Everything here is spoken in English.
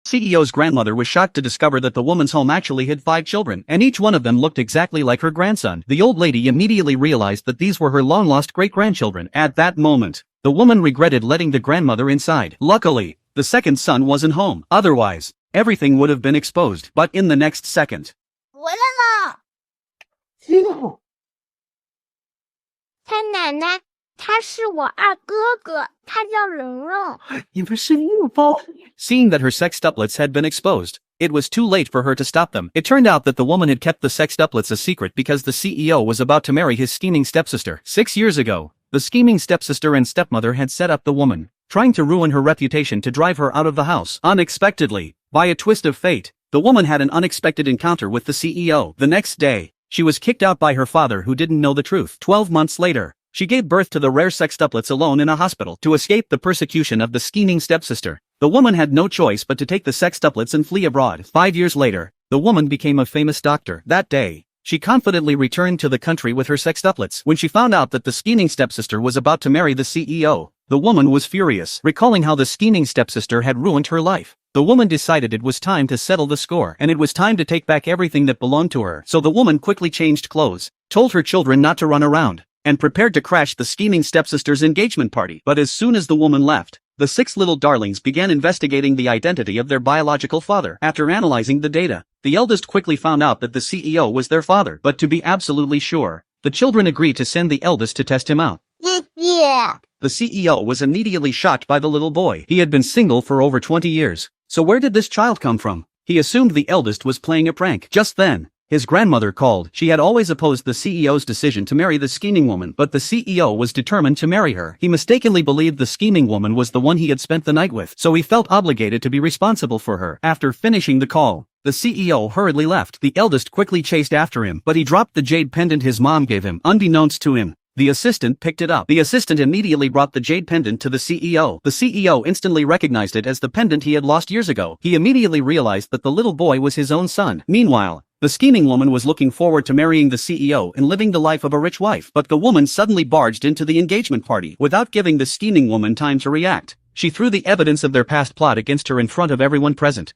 CEO's grandmother was shocked to discover that the woman's home actually had 5 children, and each one of them looked exactly like her grandson. The old lady immediately realized that these were her long-lost great-grandchildren. At that moment, the woman regretted letting the grandmother inside. Luckily, the second son wasn't home. Otherwise, everything would have been exposed. But in the next second, 回来了。他奶奶，他是我二哥哥，他叫蓉蓉。你们是孕妇。 seeing that her sextuplets had been exposed, it was too late for her to stop them. It turned out that the woman had kept the sextuplets a secret because the CEO was about to marry his scheming stepsister. 6 years ago, the scheming stepsister and stepmother had set up the woman, trying to ruin her reputation to drive her out of the house. Unexpectedly, by a twist of fate, the woman had an unexpected encounter with the CEO. The next day, she was kicked out by her father who didn't know the truth. 12 months later, she gave birth to the rare sextuplets alone in a hospital. To escape the persecution of the scheming stepsister, the woman had no choice but to take the sextuplets and flee abroad. 5 years later, the woman became a famous doctor. That day, she confidently returned to the country with her sextuplets. When she found out that the scheming stepsister was about to marry the CEO, the woman was furious. Recalling how the scheming stepsister had ruined her life, the woman decided it was time to settle the score, and it was time to take back everything that belonged to her. So the woman quickly changed clothes, told her children not to run around, and prepared to crash the scheming stepsister's engagement party. But as soon as the woman left, the 6 little darlings began investigating the identity of their biological father. After analyzing the data, the eldest quickly found out that the CEO was their father. But to be absolutely sure, the children agreed to send the eldest to test him out. Yeah. The CEO was immediately shocked by the little boy. He had been single for over 20 years. So where did this child come from? He assumed the eldest was playing a prank. Just then, his grandmother called. She had always opposed the CEO's decision to marry the scheming woman, but the CEO was determined to marry her. He mistakenly believed the scheming woman was the one he had spent the night with, so he felt obligated to be responsible for her. After finishing the call, the CEO hurriedly left. The eldest quickly chased after him, but he dropped the jade pendant his mom gave him. Unbeknownst to him, the assistant picked it up. The assistant immediately brought the jade pendant to the CEO. The CEO instantly recognized it as the pendant he had lost years ago. He immediately realized that the little boy was his own son. Meanwhile, the scheming woman was looking forward to marrying the CEO and living the life of a rich wife. But the woman suddenly barged into the engagement party. Without giving the scheming woman time to react, she threw the evidence of their past plot against her in front of everyone present.